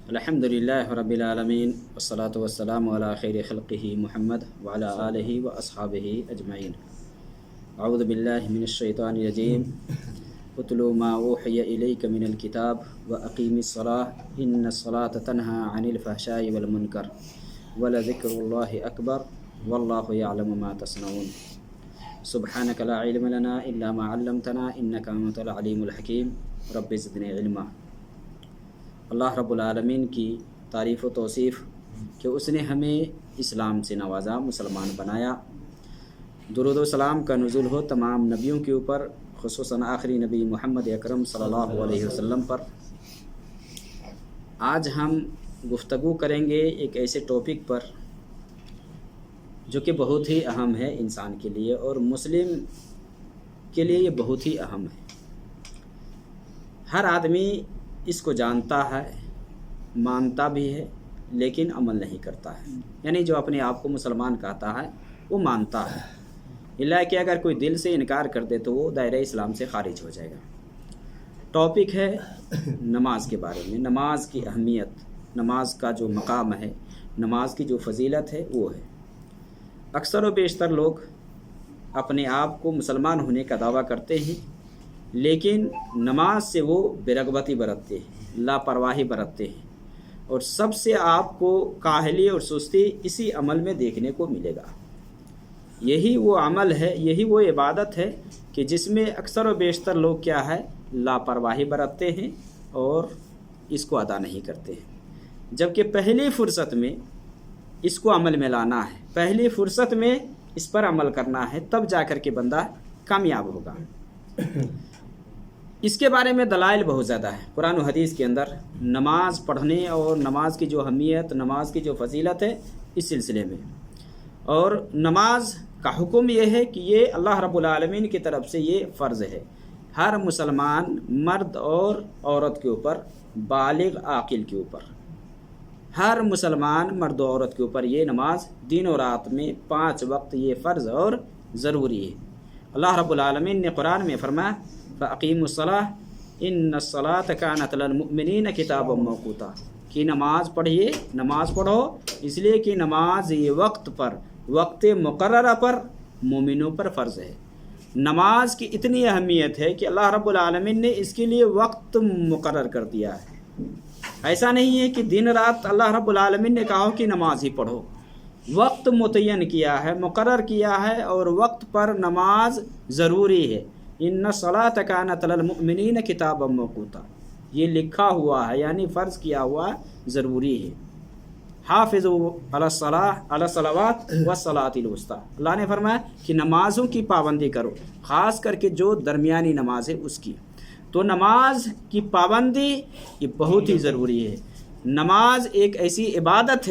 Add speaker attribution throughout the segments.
Speaker 1: الحمدللہ رب العالمین والصلاة والسلام علی خیر خلقہ محمد وعلی آلہ واصحابہ اجمعین۔ اعوذ باللہ من الشیطان الرجیم۔ اتلو ما اوحی الیک من الکتاب واقیم الصلاۃ ان الصلاۃ تنہی عن الفحشاء والمنکر ولذکر اللہ اکبر واللہ یعلم ما تصنعون۔ سبحانک لا علم لنا الا ما علمتنا انک انت العلیم الحکیم رب زدنی علما۔ اللہ رب العالمین کی تعریف و توصیف کہ اس نے ہمیں اسلام سے نوازا، مسلمان بنایا۔ درود و سلام کا نزول ہو تمام نبیوں کے اوپر، خصوصاً آخری نبی محمد اکرم صلی اللہ علیہ وسلم پر۔ آج ہم گفتگو کریں گے ایک ایسے ٹاپک پر جو کہ بہت ہی اہم ہے انسان کے لیے، اور مسلم کے لیے یہ بہت ہی اہم ہے۔ ہر آدمی اس کو جانتا ہے، مانتا بھی ہے، لیکن عمل نہیں کرتا ہے۔ یعنی جو اپنے آپ کو مسلمان کہتا ہے وہ مانتا ہے، اللہ کہ اگر کوئی دل سے انکار کر دے تو وہ دائرہ اسلام سے خارج ہو جائے گا۔ ٹاپک ہے نماز کے بارے میں، نماز کی اہمیت، نماز کا جو مقام ہے، نماز کی جو فضیلت ہے وہ ہے۔ اکثر و بیشتر لوگ اپنے آپ کو مسلمان ہونے کا دعویٰ کرتے ہیں، لیکن نماز سے وہ بے رغبتی برتتے ہیں، لاپرواہی برتتے ہیں، اور سب سے آپ کو کاہلی اور سستی اسی عمل میں دیکھنے کو ملے گا۔ یہی وہ عمل ہے، یہی وہ عبادت ہے کہ جس میں اکثر و بیشتر لوگ کیا ہے، لاپرواہی برتتے ہیں اور اس کو ادا نہیں کرتے ہیں، جبکہ پہلی فرصت میں اس کو عمل میں لانا ہے، پہلی فرصت میں اس پر عمل کرنا ہے، تب جا کر کے بندہ کامیاب ہوگا۔ اس کے بارے میں دلائل بہت زیادہ ہے قرآن و حدیث کے اندر، نماز پڑھنے اور نماز کی جو اہمیت، نماز کی جو فضیلت ہے اس سلسلے میں۔ اور نماز کا حکم یہ ہے کہ یہ اللہ رب العالمین کی طرف سے یہ فرض ہے ہر مسلمان مرد اور عورت کے اوپر، بالغ عاقل کے اوپر، ہر مسلمان مرد و عورت کے اوپر یہ نماز دن و رات میں 5 وقت یہ فرض اور ضروری ہے۔ اللہ رب العالمین نے قرآن میں فرمایا فَأَقِيمُوا الصَّلَاةَ إِنَّ الصَّلَاةَ كَانَتْ عَلَى الْمُؤْمِنِينَ كِتَابًا مَّوْقُوتًا، کہ نماز پڑھیے، نماز پڑھو، اس لیے کہ نماز یہ وقت پر، وقت مقررہ پر مومنوں پر فرض ہے۔ نماز کی اتنی اہمیت ہے کہ اللہ رب العالمین نے اس کے لیے وقت مقرر کر دیا ہے۔ ایسا نہیں ہے کہ دن رات اللہ رب العالمین نے کہا کہ نماز ہی پڑھو، وقت متعین کیا ہے، مقرر کیا ہے، اور وقت پر نماز ضروری ہے۔ ان الصلاۃ کانت علی المؤمنین کتابا موقوتا، یہ لکھا ہوا ہے، یعنی فرض کیا ہوا ضروری ہے۔ حافظوا علی الصلوات والصلاۃ الوسطی، اللہ نے فرمایا کہ نمازوں کی پابندی کرو، خاص کر کے جو درمیانی نماز ہے اس کی۔ تو نماز کی پابندی یہ بہت ہی ضروری ہے۔ نماز ایک ایسی عبادت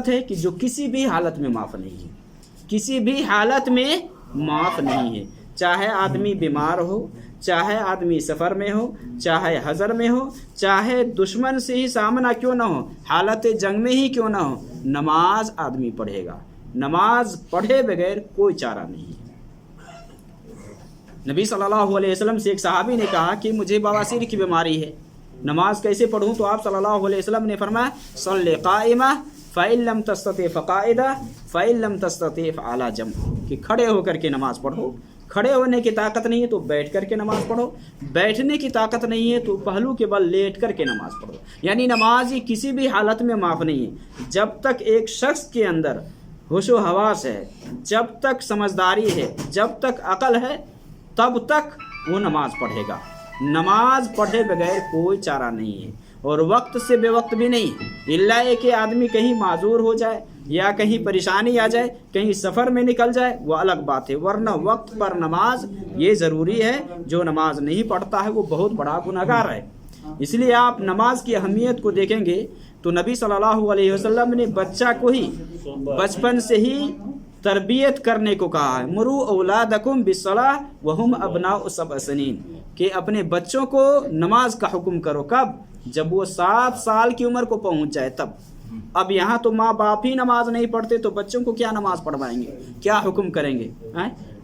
Speaker 1: ہے کہ جو کسی بھی حالت میں معاف نہیں ہے، کسی بھی حالت میں معاف نہیں ہے، چاہے آدمی بیمار ہو، چاہے آدمی سفر میں ہو، چاہے حضر میں ہو، چاہے دشمن سے ہی سامنا کیوں نہ ہو، حالت جنگ میں ہی کیوں نہ ہو، نماز آدمی پڑھے گا۔ نماز پڑھے بغیر کوئی چارہ نہیں ہے۔ نبی صلی اللہ علیہ وسلم سے ایک صحابی نے کہا کہ مجھے بواسیر کی بیماری ہے، نماز کیسے پڑھوں؟ تو آپ صلی اللہ علیہ وسلم نے فرمایا صلی قائمہ فَإِن لَمْ تَسْتَطِعْ فَقَاعِدًا فَإِن لَمْ تَسْتَطِعْ فَعَلَىٰ جَنب، کہ کھڑے ہو کر کے نماز پڑھو، کھڑے ہونے کی طاقت نہیں ہے تو بیٹھ کر کے نماز پڑھو، بیٹھنے کی طاقت نہیں ہے تو پہلو کے بل لیٹ کر کے نماز پڑھو۔ یعنی نماز ہی کسی بھی حالت میں معاف نہیں ہے۔ جب تک ایک شخص کے اندر ہوش و حواس ہے، جب تک سمجھداری ہے، جب تک عقل ہے، تب تک وہ نماز پڑھے گا۔ نماز پڑھے بغیر کوئی چارہ نہیں ہے، اور وقت سے بے وقت بھی نہیں، الا ہے کہ آدمی کہیں معذور ہو جائے یا کہیں پریشانی آ جائے، کہیں سفر میں نکل جائے، وہ الگ بات ہے، ورنہ وقت پر نماز یہ ضروری ہے۔ جو نماز نہیں پڑھتا ہے وہ بہت بڑا گنہگار ہے۔ اس لیے آپ نماز کی اہمیت کو دیکھیں گے تو نبی صلی اللہ علیہ وسلم نے بچہ کو ہی بچپن سے ہی تربیت کرنے کو کہا ہے، مروا اولادکم بالصلاۃ وہم ابناء 7 سنین، کہ اپنے بچوں کو نماز کا حکم کرو۔ کب؟ جب وہ 7 سال کی عمر کو پہنچ جائے تب۔ اب یہاں تو ماں باپ ہی نماز نہیں پڑھتے تو بچوں کو کیا نماز پڑھوائیں گے، کیا حکم کریں گے؟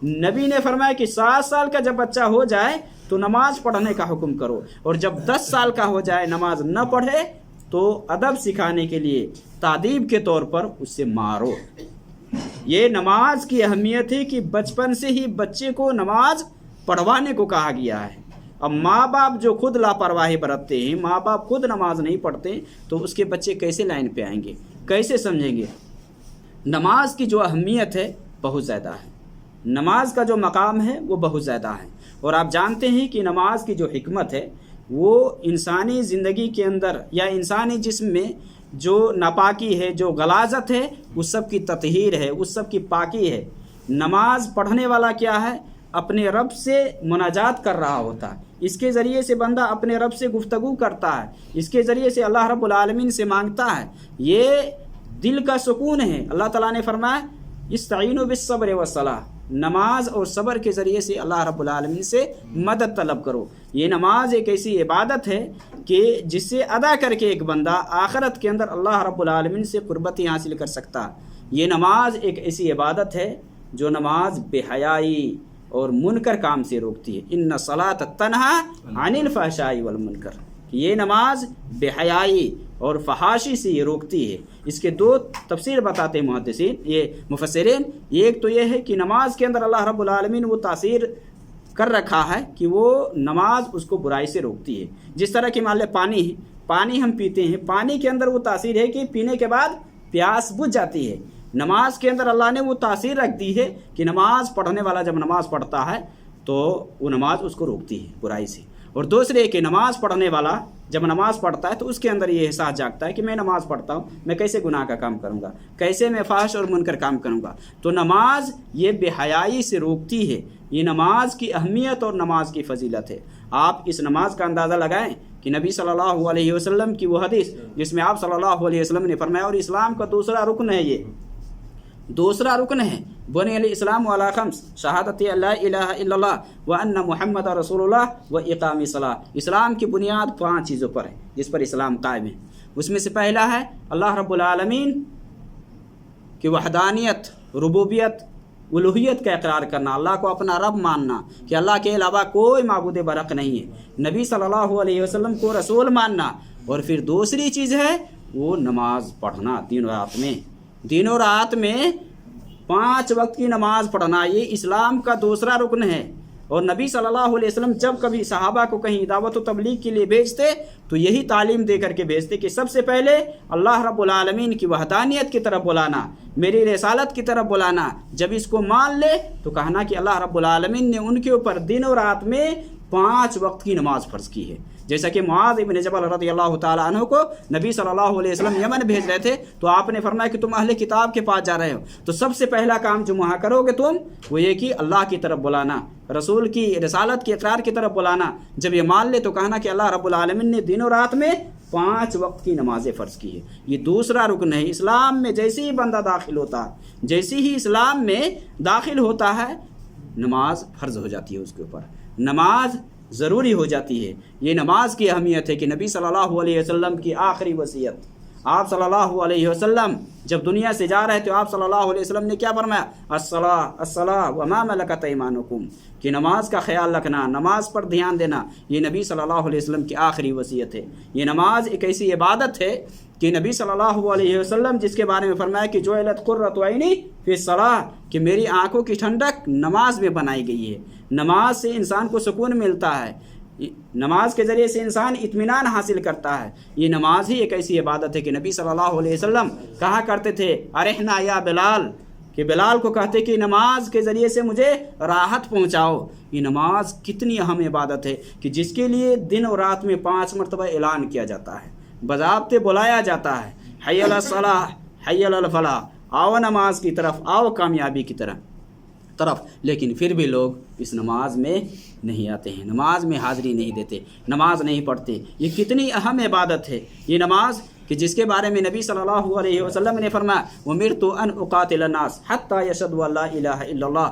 Speaker 1: نبی نے فرمایا کہ 7 سال کا جب بچہ ہو جائے تو نماز پڑھنے کا حکم کرو، اور جب 10 سال کا ہو جائے نماز نہ پڑھے تو ادب سکھانے کے لیے تعدیب کے طور پر اس سے مارو۔ یہ نماز کی اہمیت ہے کہ بچپن سے ہی بچے کو نماز پڑھوانے کو کہا گیا ہے۔ اب ماں باپ جو خود لاپرواہی برتتے ہیں، ماں باپ خود نماز نہیں پڑھتے، تو اس کے بچے کیسے لائن پہ آئیں گے، کیسے سمجھیں گے؟ نماز کی جو اہمیت ہے بہت زیادہ ہے، نماز کا جو مقام ہے وہ بہت زیادہ ہے، اور آپ جانتے ہیں کہ نماز کی جو حکمت ہے وہ انسانی زندگی کے اندر یا انسانی جسم میں جو ناپاکی ہے، جو غلاظت ہے، اس سب کی تطہیر ہے، اس سب کی پاکی ہے۔ نماز پڑھنے والا کیا ہے؟ اپنے رب سے مناجات کر رہا ہوتا ہے، اس کے ذریعے سے بندہ اپنے رب سے گفتگو کرتا ہے، اس کے ذریعے سے اللہ رب العالمین سے مانگتا ہے، یہ دل کا سکون ہے۔ اللہ تعالیٰ نے فرمایا استعینوا بالصبر والصلاۃ، نماز اور صبر کے ذریعے سے اللہ رب العالمین سے مدد طلب کرو۔ یہ نماز ایک ایسی عبادت ہے کہ جس سے ادا کر کے ایک بندہ آخرت کے اندر اللہ رب العالمین سے قربتی حاصل کر سکتا ہے۔ یہ نماز ایک ایسی عبادت ہے جو نماز بے حیائی اور منکر کام سے روکتی ہے۔ ان الصلاۃ تنہی عن الفحشاء والمنکر، یہ نماز بے حیائی اور فحاشی سے یہ روکتی ہے۔ اس کے دو تفسیر بتاتے ہیں محدثین، یہ مفسرین۔ ایک تو یہ ہے کہ نماز کے اندر اللہ رب العالمین وہ تاثیر کر رکھا ہے کہ وہ نماز اس کو برائی سے روکتی ہے۔ جس طرح کہ مان لیں پانی ہے، پانی ہم پیتے ہیں، پانی کے اندر وہ تاثیر ہے کہ پینے کے بعد پیاس بجھ جاتی ہے۔ نماز کے اندر اللہ نے وہ تاثیر رکھ دی ہے کہ نماز پڑھنے والا جب نماز پڑھتا ہے تو وہ نماز اس کو روکتی ہے برائی سے۔ اور دوسرے کہ نماز پڑھنے والا جب نماز پڑھتا ہے تو اس کے اندر یہ احساس جاگتا ہے کہ میں نماز پڑھتا ہوں، میں کیسے گناہ کا کام کروں گا، کیسے میں فحش اور منکر کام کروں گا۔ تو نماز یہ بے حیائی سے روکتی ہے۔ یہ نماز کی اہمیت اور نماز کی فضیلت ہے۔ آپ اس نماز کا اندازہ لگائیں کہ نبی صلی اللہ علیہ وسلم کی وہ حدیث جس میں آپ صلی اللہ علیہ وسلم نے فرمایا، اور اسلام کا دوسرا رکن ہے، یہ دوسرا رکن ہے، بنی الاسلام علی خمس، شہادت لا الہ الا اللہ وان محمد رسول اللہ و اقام الصلاۃ۔ اسلام کی بنیاد 5 چیزوں پر ہے جس پر اسلام قائم ہے۔ اس میں سے پہلا ہے اللہ رب العالمین کی وحدانیت، ربوبیت، الوہیت کا اقرار کرنا، اللہ کو اپنا رب ماننا کہ اللہ کے علاوہ کوئی معبود برحق نہیں ہے، نبی صلی اللہ علیہ وسلم کو رسول ماننا، اور پھر دوسری چیز ہے وہ نماز پڑھنا دن و رات میں، دن و رات میں 5 وقت کی نماز پڑھنا، یہ اسلام کا دوسرا رکن ہے۔ اور نبی صلی اللہ علیہ وسلم جب کبھی صحابہ کو کہیں دعوت و تبلیغ کے لیے بھیجتے تو یہی تعلیم دے کر کے بھیجتے کہ سب سے پہلے اللہ رب العالمین کی وحدانیت کی طرف بلانا، میری رسالت کی طرف بلانا۔ جب اس کو مان لے تو کہنا کہ اللہ رب العالمین نے ان کے اوپر دن و رات میں 5 وقت کی نماز فرض کی ہے۔ جیسا کہ معاذ ابن جبل رضی اللہ تعالیٰ عنہ کو نبی صلی اللہ علیہ وسلم یمن بھیج رہے تھے تو آپ نے فرمایا کہ تم اہل کتاب کے پاس جا رہے ہو تو سب سے پہلا کام جو وہاں کرو گے تم وہ یہ کہ اللہ کی طرف بلانا، رسول کی رسالت کے اقرار کی طرف بلانا۔ جب یہ مان لے تو کہنا کہ اللہ رب العالمین نے دن و رات میں 5 وقت کی نمازیں فرض کی ہے۔ یہ دوسرا رکن ہے۔ اسلام میں جیسے ہی بندہ داخل ہوتا ہے، جیسے ہی اسلام میں داخل ہوتا ہے، نماز فرض ہو جاتی ہے، اس کے اوپر نماز ضروری ہو جاتی ہے۔ یہ نماز کی اہمیت ہے کہ نبی صلی اللہ علیہ وسلم کی آخری وصیت، آپ صلی اللہ علیہ وسلم جب دنیا سے جا رہے تھے آپ صلی اللہ علیہ وسلم نے کیا فرمایا؟ الصلاۃ الصلاۃ وما ملکت ایمانکم، کہ نماز کا خیال رکھنا، نماز پر دھیان دینا، یہ نبی صلی اللہ علیہ وسلم کی آخری وصیت ہے۔ یہ نماز ایک ایسی عبادت ہے کہ نبی صلی اللہ علیہ وسلم جس کے بارے میں فرمایا کہ جعلت قرۃ عینی فی الصلاۃ، کہ میری آنکھوں کی ٹھنڈک نماز میں بنائی گئی ہے۔ نماز سے انسان کو سکون ملتا ہے، نماز کے ذریعے سے انسان اطمینان حاصل کرتا ہے۔ یہ نماز ہی ایک ایسی عبادت ہے کہ نبی صلی اللہ علیہ وسلم کہا کرتے تھے ارحنا یا بلال، کہ بلال کو کہتے کہ نماز کے ذریعے سے مجھے راحت پہنچاؤ۔ یہ نماز کتنی اہم عبادت ہے کہ جس کے لیے دن اور رات میں 5 مرتبہ اعلان کیا جاتا ہے، باضابطے بلایا جاتا ہے، حی علی الصلاۃ حی علی الفلاح، آؤ نماز کی طرف، آؤ کامیابی کی طرف۔ لیکن پھر بھی لوگ اس نماز میں نہیں آتے ہیں، نماز میں حاضری نہیں دیتے، نماز نہیں پڑھتے۔ یہ کتنی اہم عبادت ہے یہ نماز کہ جس کے بارے میں نبی صلی اللہ علیہ وسلم نے فرمایا وَأُمِرْتُ أَنْ أُقَاتِلَ النَّاسَ حَتَّى يَشْهَدُوا أَن لَا إِلَٰهَ إِلَّا اللَّهُ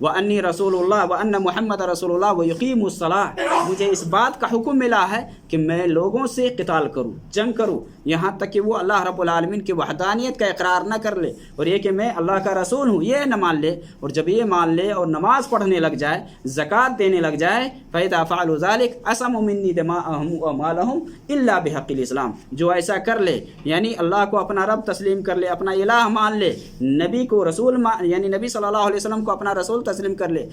Speaker 1: وَأَنِّي رَسُولُ اللَّهِ وَأَنَّ مُحَمَّدَ رَسُولُ اللَّهِ وَيُقِيمُوا الصَّلَاةَ۔ مجھے اس بات کا حکم ملا ہے کہ میں لوگوں سے قتال کروں، جنگ کروں، یہاں تک کہ وہ اللہ رب العالمین کی وحدانیت کا اقرار نہ کر لے اور یہ کہ میں اللہ کا رسول ہوں یہ نہ مان لے، اور جب یہ مان لے اور نماز پڑھنے لگ جائے، زکوٰۃ دینے لگ جائے، فَإِذَا فَعَلُوا ذَلِكَ عَصَمُوا مِنِّي دِمَاءَهُمْ وَأَمْوَالَهُمْ إِلَّا بِحَقِّ الْإِسْلَامِ، جو ایسا کر لے یعنی اللہ کو اپنا رب تسلیم کر لے، اپنا الہ مان لے، نبی کو رسول یعنی نبی صلی اللہ علیہ وسلم کو اپنا رسول تسلیم کر لے،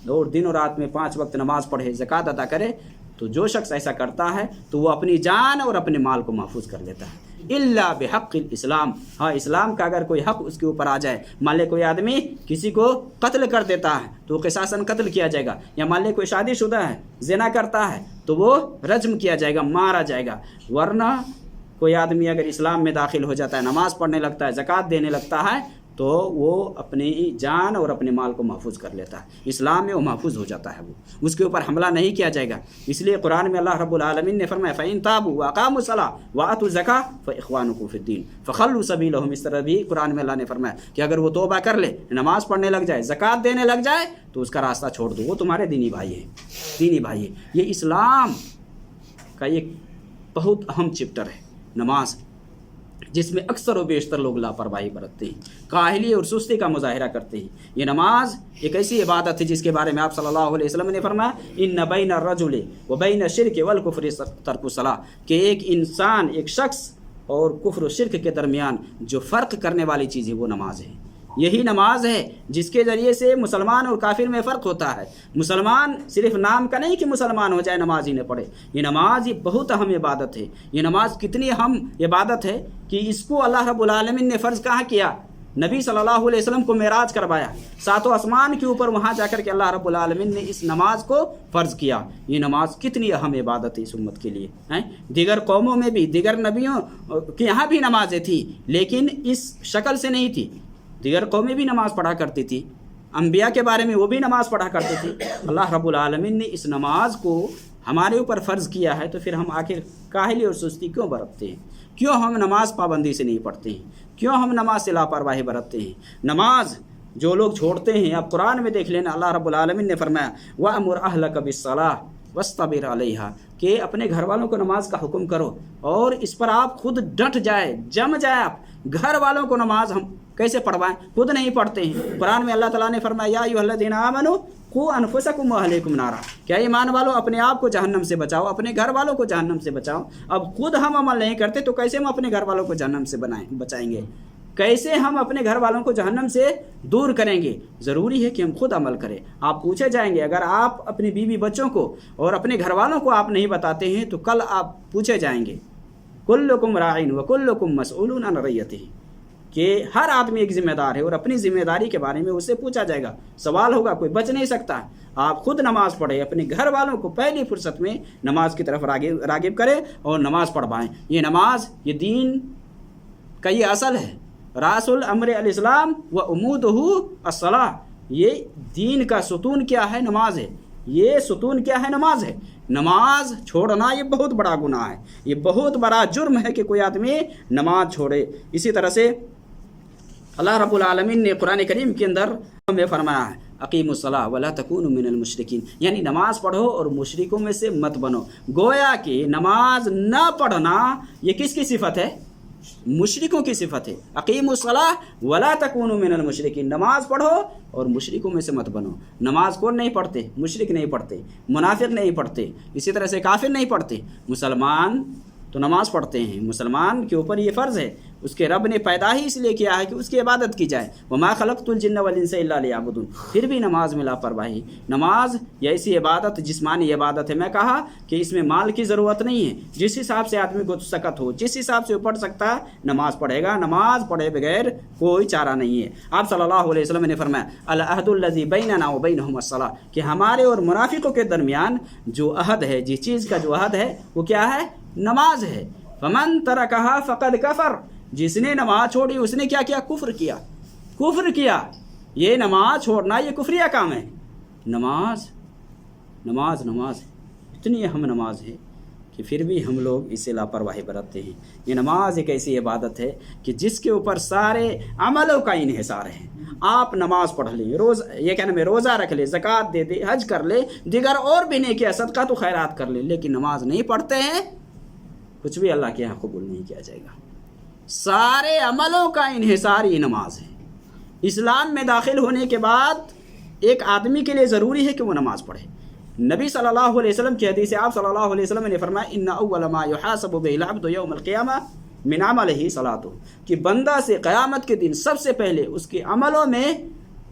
Speaker 1: اور دن و رات میں 5 وقت نماز پڑھے، زکوٰۃ ادا کرے، تو جو شخص ایسا کرتا ہے تو وہ اپنی جان اور اپنے مال کو محفوظ کر لیتا ہے، الا بحق الاسلام، ہاں اسلام کا اگر کوئی حق اس کے اوپر آ جائے، مان لے کوئی آدمی کسی کو قتل کر دیتا ہے تو قصاصاً قتل کیا جائے گا، یا مان لے کوئی شادی شدہ ہے زنا کرتا ہے تو وہ رجم کیا جائے گا، مارا جائے گا، ورنہ کوئی آدمی اگر اسلام میں داخل ہو جاتا ہے، نماز پڑھنے لگتا ہے، زکوٰۃ دینے لگتا ہے، تو وہ اپنی جان اور اپنے مال کو محفوظ کر لیتا ہے، اسلام میں وہ محفوظ ہو جاتا ہے، وہ اس کے اوپر حملہ نہیں کیا جائے گا۔ اس لیے قرآن میں اللہ رب العالمین نے فرمایا فَإِن تَابُوا وَأَقَامُوا الصَّلَاةَ وَآتُوا الزَّكَاةَ فَإِخْوَانُكُمْ فِي الدِّينِ فَخَلُّوا سَبِيلَهُمْ، اس طرح بھی قرآن میں اللہ نے فرمایا کہ اگر وہ توبہ کر لے، نماز پڑھنے لگ جائے، زکوٰۃ دینے لگ جائے، تو اس کا راستہ چھوڑ دو، وہ تمہارے دینی بھائی ہیں، دینی بھائی ہیں۔ یہ اسلام کا ایک بہت اہم چیپٹر ہے نماز، جس میں اکثر و بیشتر لوگ لاپرواہی برتتے ہیں، کاہلی اور سستی کا مظاہرہ کرتے ہیں۔ یہ نماز ایک ایسی عبادت ہے جس کے بارے میں آپ صلی اللہ علیہ وسلم نے فرمایا ان بین الرجل وبین الشرک والکفر ترک الصلاۃ، کہ ایک انسان، ایک شخص اور کفر و شرک کے درمیان جو فرق کرنے والی چیز ہے وہ نماز ہے۔ یہی نماز ہے جس کے ذریعے سے مسلمان اور کافر میں فرق ہوتا ہے۔ مسلمان صرف نام کا نہیں کہ مسلمان ہو جائے نماز ہی نہ پڑھے، یہ نماز یہ بہت اہم عبادت ہے۔ یہ نماز کتنی اہم عبادت ہے کہ اس کو اللہ رب العالمین نے فرض کہاں کیا؟ نبی صلی اللہ علیہ وسلم کو معراج کروایا، 7 آسمان کے اوپر وہاں جا کر کے اللہ رب العالمین نے اس نماز کو فرض کیا۔ یہ نماز کتنی اہم عبادت ہے اس امت کے لیے۔ دیگر قوموں میں بھی، دیگر نبیوں کے یہاں بھی نمازیں تھیں، لیکن اس شکل سے نہیں تھی۔ دیگر قومیں بھی نماز پڑھا کرتی تھی، انبیاء کے بارے میں وہ بھی نماز پڑھا کرتے تھے۔ اللہ رب العالمین نے اس نماز کو ہمارے اوپر فرض کیا ہے، تو پھر ہم آخر کاہلی اور سستی کیوں برتتے ہیں؟ کیوں ہم نماز پابندی سے نہیں پڑھتے ہیں؟ کیوں ہم نماز سے لاپرواہی برتتے ہیں؟ نماز جو لوگ چھوڑتے ہیں، اب قرآن میں دیکھ لینا، اللہ رب العالمین نے فرمایا وَأَمُرْ أَهْلَكَ بِالصَّلَاةِ وَاسْتَبِرْ عَلَيْهَا، کہ اپنے گھر والوں کو نماز کا حکم کرو اور اس پر آپ خود ڈٹ جائے، جم جائے۔ آپ گھر والوں کو نماز ہم کیسے پڑھوائیں؟ خود نہیں پڑھتے ہیں۔ قرآن میں اللہ تعالیٰ نے فرمایا یا ایھا الذین آمنوا قوا انفسکم واہلیکم نارا، کیا ایمان والو اپنے آپ کو جہنم سے بچاؤ، اپنے گھر والوں کو جہنم سے بچاؤ۔ اب خود ہم عمل نہیں کرتے تو کیسے ہم اپنے گھر والوں کو جہنم سے بچائیں گے؟ کیسے ہم اپنے گھر والوں کو جہنم سے دور کریں گے؟ ضروری ہے کہ ہم خود عمل کریں۔ آپ پوچھے جائیں گے، اگر آپ اپنی بیوی بچوں کو اور اپنے گھر والوں کو آپ نہیں بتاتے ہیں تو کل آپ پوچھے جائیں گے کلکم راعٍ وکلکم مسئول عن رعیتہ، کہ ہر آدمی ایک ذمہ دار ہے اور اپنی ذمہ داری کے بارے میں اس سے پوچھا جائے گا، سوال ہوگا، کوئی بچ نہیں سکتا۔ آپ خود نماز پڑھیں، اپنے گھر والوں کو پہلی فرصت میں نماز کی طرف راغب کریں اور نماز پڑھوائیں۔ یہ نماز، یہ دین کا یہ اصل ہے۔ راس الامر الاسلام و عمودہ الصلاۃ، یہ دین کا ستون کیا ہے؟ نماز ہے۔ یہ ستون کیا ہے؟ نماز ہے۔ نماز چھوڑنا یہ بہت بڑا گناہ ہے، یہ بہت بڑا جرم ہے کہ کوئی آدمی نماز چھوڑے۔ اسی طرح سے اللہ رب العالمین نے قرآن کریم کے اندر ہمیں فرمایا ہے اقیموا الصلاۃ ولا تکونوا من المشرکین، یعنی نماز پڑھو اور مشرکوں میں سے مت بنو۔ گویا کہ نماز نہ پڑھنا یہ کس کی صفت ہے؟ مشرکوں کی صفت ہے۔ اقیموا الصلاۃ ولا تکونوا من المشرکین، نماز پڑھو اور مشرکوں میں سے مت بنو۔ نماز کون نہیں پڑھتے؟ مشرک نہیں پڑھتے، منافق نہیں پڑھتے، اسی طرح سے کافر نہیں پڑھتے۔ مسلمان تو نماز پڑھتے ہیں، مسلمان کے اوپر یہ فرض ہے، اس کے رب نے پیدا ہی اس لیے کیا ہے کہ اس کی عبادت کی جائے۔ وما خلقت الجن والانس الا لیعبدون، پھر بھی نماز میں لاپرواہی۔ نماز یہ ایسی عبادت، جسمانی عبادت ہے، میں کہا کہ اس میں مال کی ضرورت نہیں ہے، جس حساب سے آدمی کو سکت ہو، جس حساب سے وہ پڑھ سکتا ہے نماز پڑھے گا۔ نماز پڑھے بغیر کوئی چارہ نہیں ہے۔ آپ صلی اللہ علیہ وسلم نے فرمایا العہد الذی بیننا وبینہم الصلاۃ، کہ ہمارے اور منافقوں کے درمیان جو عہد ہے، جس چیز کا جو عہد ہے وہ کیا ہے؟ نماز ہے۔ فمن ترکہا فقد کفر، جس نے نماز چھوڑی اس نے کیا کیا؟ کفر کیا، کفر کیا۔ یہ نماز چھوڑنا یہ کفریہ کام ہے۔ نماز اتنی اہم نماز ہے کہ پھر بھی ہم لوگ اسے لاپرواہی برتتے ہیں۔ یہ نماز ایک ایسی عبادت ہے کہ جس کے اوپر سارے عملوں کا انحصار ہے۔ آپ نماز پڑھ لیں، روزہ رکھ لیں، زکوٰۃ دے دیں، حج کر لیں، دیگر اور بھی نیکیاں صدقہ تو خیرات کر لیں، لیکن نماز نہیں پڑھتے ہیں، کچھ بھی اللہ کے یہاں قبول نہیں کیا جائے گا۔ سارے عملوں کا انحصار یہ نماز ہے۔ اسلام میں داخل ہونے کے بعد ایک آدمی کے لیے ضروری ہے کہ وہ نماز پڑھے۔ نبی صلی اللہ علیہ وسلم کی حدیث آپ صلی اللہ علیہ وسلم نے فرمایا ان اول ما یحاسب به العبد یوم القیامہ من عمله صلاۃ، کہ بندہ سے قیامت کے دن سب سے پہلے اس کے عملوں میں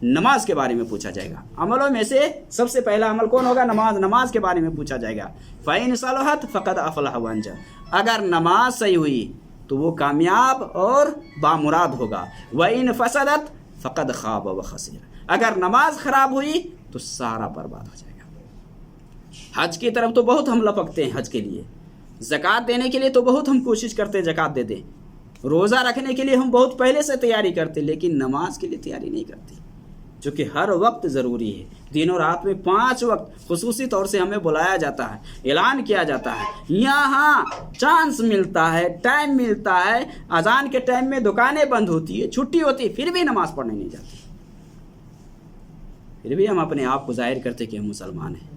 Speaker 1: نماز کے بارے میں پوچھا جائے گا۔ عملوں میں سے سب سے پہلا عمل کون ہوگا؟ نماز کے بارے میں پوچھا جائے گا۔ فإن صلحت فقد افلح وانجا، اگر نماز صحیح ہوئی تو وہ کامیاب اور بامراد ہوگا۔ وإن فسدت فقد خاب وخسر، اگر نماز خراب ہوئی تو سارا برباد ہو جائے گا۔ حج کی طرف تو بہت ہم لپکتے ہیں، حج کے لیے، زکوٰۃ دینے کے لیے تو بہت ہم کوشش کرتے ہیں زکوٰۃ دے دیں، روزہ رکھنے کے لیے ہم بہت پہلے سے تیاری کرتے، لیکن نماز کے لیے تیاری نہیں کرتے، جو کہ ہر وقت ضروری ہے۔ دن اور رات میں 5 وقت خصوصی طور سے ہمیں بلایا جاتا ہے، اعلان کیا جاتا ہے، یہاں چانس ملتا ہے، ٹائم ملتا ہے، اذان کے ٹائم میں دکانیں بند ہوتی ہے، چھٹی ہوتی ہے، پھر بھی نماز پڑھنے نہیں جاتے، پھر بھی ہم اپنے آپ کو ظاہر کرتے کہ ہم مسلمان ہیں،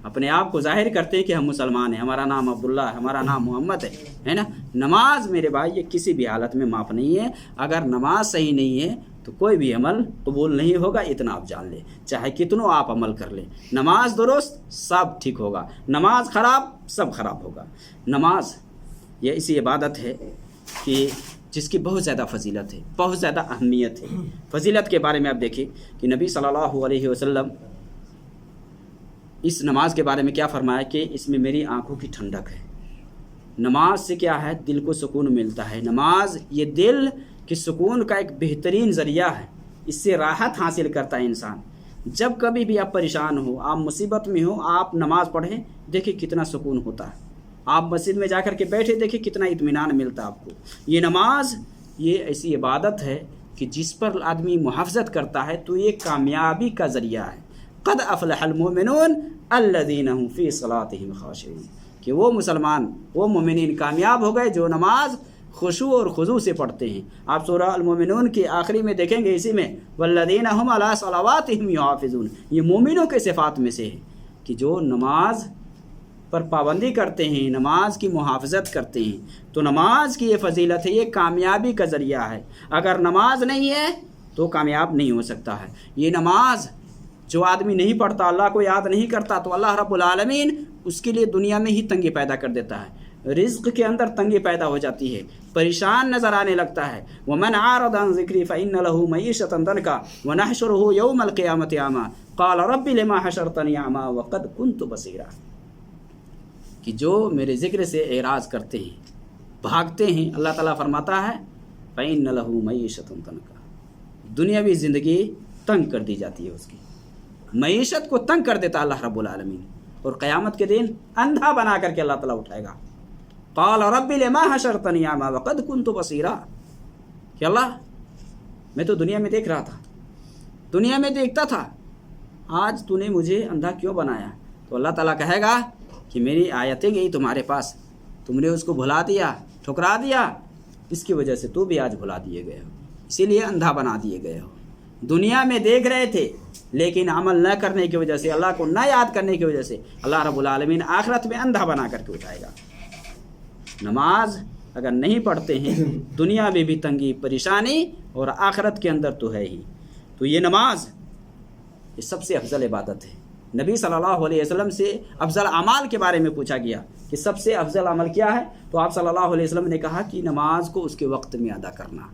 Speaker 1: اپنے آپ کو ظاہر کرتے ہیں کہ ہم مسلمان ہیں، ہمارا نام عبداللہ ہے، ہمارا نام محمد ہے نا۔ نماز میرے بھائی یہ کسی بھی حالت میں معاف نہیں ہے۔ اگر نماز صحیح نہیں ہے تو کوئی بھی عمل قبول نہیں ہوگا، اتنا آپ جان لیں، چاہے کتنوں آپ عمل کر لیں۔ نماز درست سب ٹھیک ہوگا، نماز خراب سب خراب ہوگا۔ نماز یہ ایسی عبادت ہے کہ جس کی بہت زیادہ فضیلت ہے، بہت زیادہ اہمیت ہے۔ فضیلت کے بارے میں آپ دیکھیں کہ نبی صلی اللہ علیہ وسلم اس نماز کے بارے میں کیا فرمایا کہ اس میں میری آنکھوں کی ٹھنڈک ہے۔ نماز سے کیا ہے؟ دل کو سکون ملتا ہے۔ نماز یہ دل کے سکون کا ایک بہترین ذریعہ ہے، اس سے راحت حاصل کرتا ہے انسان۔ جب کبھی بھی آپ پریشان ہو، آپ مصیبت میں ہو، آپ نماز پڑھیں، دیکھیں کتنا سکون ہوتا ہے۔ آپ مسجد میں جا کر کے بیٹھے، دیکھیں کتنا اطمینان ملتا ہے آپ کو۔ یہ نماز یہ ایسی عبادت ہے کہ جس پر آدمی محافظت کرتا ہے تو یہ کامیابی کا ذریعہ ہے۔ قد افلح المؤمنون الذین هم فی صلاتهم خاشعون، کہ وہ مسلمان، وہ مومنین کامیاب ہو گئے جو نماز خشوع اور خضوع سے پڑھتے ہیں۔ آپ سورہ المؤمنون کے آخری میں دیکھیں گے، اسی میں والذین هم علی صلواتهم یحافظون، یہ مومنوں کے صفات میں سے ہے کہ جو نماز پر پابندی کرتے ہیں، نماز کی محافظت کرتے ہیں۔ تو نماز کی یہ فضیلت ہے، یہ کامیابی کا ذریعہ ہے۔ اگر نماز نہیں ہے تو کامیاب نہیں ہو سکتا ہے۔ یہ نماز جو آدمی نہیں پڑھتا، اللہ کو یاد نہیں کرتا، تو اللہ رب العالمین اس کے لیے دنیا میں ہی تنگی پیدا کر دیتا ہے، رزق کے اندر تنگی پیدا ہو جاتی ہے، پریشان نظر آنے لگتا ہے۔ وَمَنْ عَارَضَ عَنْ ذِكْرِي فَإِنَّ لَهُ مَعِيشَةً ضَنْكًا وَنَحْشُرُهُ يَوْمَ الْقِيَامَةِ أَعْمَىٰ قَالَ رَبِّ لِمَا حَشَرْتَنِي أَعْمَىٰ وَقَدْ كُنْتُ بَصِيرًا، کہ جو میرے ذکر سے اعراض کرتے ہیں، بھاگتے ہیں، اللہ تعالیٰ فرماتا ہے فَإِنَّ لَهُ مَعِيشَةً ضَنْكًا، دنیاوی زندگی تنگ کر دی جاتی ہے، اس کی معیشت کو تنگ کر دیتا اللہ رب العالمین، اور قیامت کے دن اندھا بنا کر کے اللہ تعالیٰ اٹھائے گا۔ قال رب لما حشرتنی اعمیٰ وقد كنت بصیرا، کہ اللہ میں تو دنیا میں دیکھ رہا تھا، دنیا میں دیکھتا تھا، آج تو نے مجھے اندھا کیوں بنایا؟ تو اللہ تعالیٰ کہے گا کہ میری آیتیں گئی تمہارے پاس، تم نے اس کو بھلا دیا، ٹھکرا دیا، اس کی وجہ سے تو بھی آج بھلا دیے گئے ہو، اسی لیے اندھا بنا دیے گئے ہو۔ دنیا میں دیکھ رہے تھے لیکن عمل نہ کرنے کی وجہ سے، اللہ کو نہ یاد کرنے کی وجہ سے اللہ رب العالمین آخرت میں اندھا بنا کر کے اٹھائے گا۔ نماز اگر نہیں پڑھتے ہیں، دنیا میں بھی تنگی پریشانی اور آخرت کے اندر تو ہے ہی۔ تو یہ نماز یہ سب سے افضل عبادت ہے۔ نبی صلی اللہ علیہ وسلم سے افضل اعمال کے بارے میں پوچھا گیا کہ سب سے افضل عمل کیا ہے، تو آپ صلی اللہ علیہ وسلم نے کہا کہ نماز کو اس کے وقت میں ادا کرنا،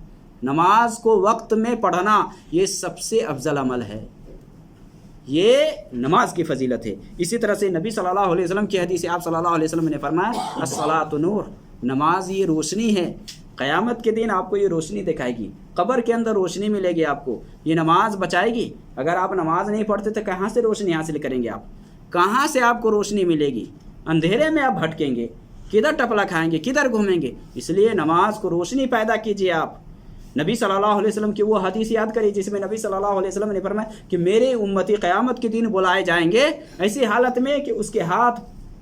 Speaker 1: نماز کو وقت میں پڑھنا، یہ سب سے افضل عمل ہے، یہ نماز کی فضیلت ہے۔ اسی طرح سے نبی صلی اللہ علیہ وسلم کی حدیث آپ صلی اللہ علیہ وسلم نے فرمایا الصلاۃ نور، نماز یہ روشنی ہے، قیامت کے دن آپ کو یہ روشنی دکھائے گی، قبر کے اندر روشنی ملے گی آپ کو، یہ نماز بچائے گی۔ اگر آپ نماز نہیں پڑھتے تو کہاں سے روشنی حاصل کریں گے آپ؟ کہاں سے آپ کو روشنی ملے گی؟ اندھیرے میں آپ بھٹکیں گے، کدھر ٹپلا کھائیں گے، کدھر گھومیں گے؟ اس لیے نماز کو روشنی پیدا کیجیے آپ۔ نبی صلی اللہ علیہ وسلم کی وہ حدیث یاد کری جس میں نبی صلی اللہ علیہ وسلم نے فرمایا کہ میرے امتی قیامت کے دن بلائے جائیں گے ایسی حالت میں کہ اس کے ہاتھ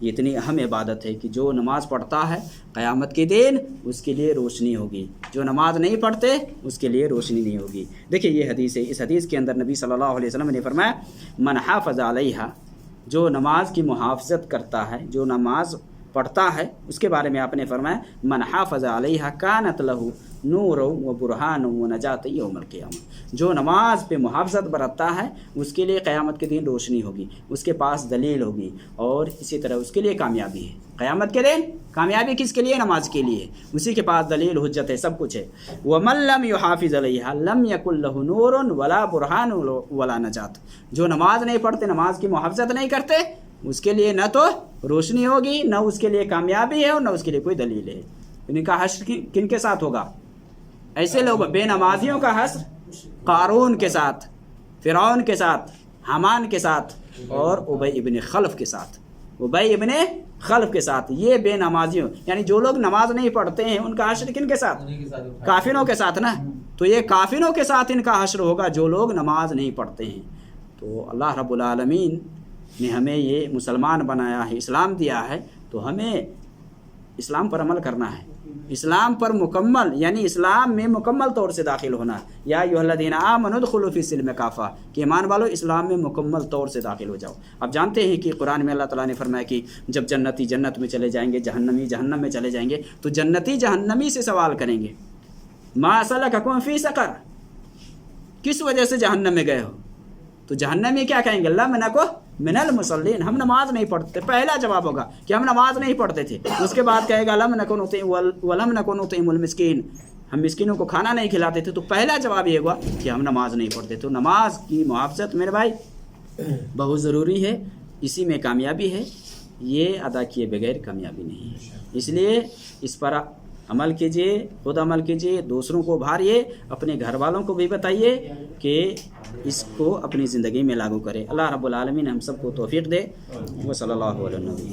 Speaker 1: یہ اتنی اہم عبادت ہے کہ جو نماز پڑھتا ہے قیامت کے دن اس کے لیے روشنی ہوگی، جو نماز نہیں پڑھتے اس کے لیے روشنی نہیں ہوگی۔ دیکھیں یہ حدیث ہے، اس حدیث کے اندر نبی صلی اللہ علیہ وسلم نے فرمایا من حافظ علیہا، جو نماز کی محافظت کرتا ہے، جو نماز پڑھتا ہے، اس کے بارے میں آپ نے فرمایا من حافظ علیہا کانت لہ نور و برہان و نجات یوم القیامہ، جو نماز پہ محافظت برتتا ہے اس کے لیے قیامت کے دن روشنی ہوگی، اس کے پاس دلیل ہوگی، اور اسی طرح اس کے لیے کامیابی ہے۔ قیامت کے دن کامیابی کس کے لیے؟ نماز کے لیے، اسی کے پاس دلیل حجت ہے، سب کچھ ہے۔ ومن لم یحافظ علیہا لم یکن لہ نور ولا برہان ولا نجات، جو نماز نہیں پڑھتے، نماز کی محافظت نہیں کرتے، اس کے لیے نہ تو روشنی ہوگی، نہ اس کے لیے کامیابی ہے، اور نہ اس کے لیے کوئی دلیل ہے۔ ان کا حشر کن کے ساتھ ہوگا؟ ایسے لوگ بے نمازیوں کا حشر قارون کے ساتھ، فرعون کے ساتھ، حامان کے ساتھ، اور ابی ابن خلف کے ساتھ، ابی ابن خلف کے ساتھ، یہ بے نمازیوں، یعنی جو لوگ نماز نہیں پڑھتے ہیں ان کا حشر کن کے ساتھ؟ کافروں کے ساتھ نا، تو یہ کافروں کے ساتھ ان کا حشر ہوگا جو لوگ نماز نہیں پڑھتے ہیں۔ تو اللہ رب العالمین نے ہمیں یہ مسلمان بنایا ہے، اسلام دیا ہے، تو ہمیں اسلام پر عمل کرنا ہے، اسلام پر مکمل، یعنی اسلام میں مکمل طور سے داخل ہونا ہے۔ یا ایھا الذین آمنوا ادخلوا فی السلم کافہ، کہ ایمان والو اسلام میں مکمل طور سے داخل ہو جاؤ۔ اب جانتے ہیں کہ قرآن میں اللہ تعالیٰ نے فرمایا کہ جب جنتی جنت میں چلے جائیں گے، جہنمی جہنم میں چلے جائیں گے، تو جنتی جہنمی سے سوال کریں گے ما سلککم فی سقر، کس وجہ سے جہنم میں گئے ہو؟ تو جہنمی کیا کہیں گے؟ لم نکو من المصلین، ہم نماز نہیں پڑھتے، پہلا جواب ہوگا کہ ہم نماز نہیں پڑھتے تھے۔ اس کے بعد کہے گا لم نکن ولم نکن نطعم المسکین، ہم مسکینوں کو کھانا نہیں کھلاتے تھے۔ تو پہلا جواب یہ ہوا کہ ہم نماز نہیں پڑھتے۔ تو نماز کی محافظت میرے بھائی بہت ضروری ہے، اسی میں کامیابی ہے، یہ ادا کیے بغیر کامیابی نہیں ہے۔ اس لیے اس پر عمل کیجئے، خود عمل کیجئے، دوسروں کو ابھاریے، اپنے گھر والوں کو بھی بتائیے کہ اس کو اپنی زندگی میں لاگو کرے۔ اللہ رب العالمین ہم سب کو توفیق دے۔ وصلی اللہ علیہ وسلم۔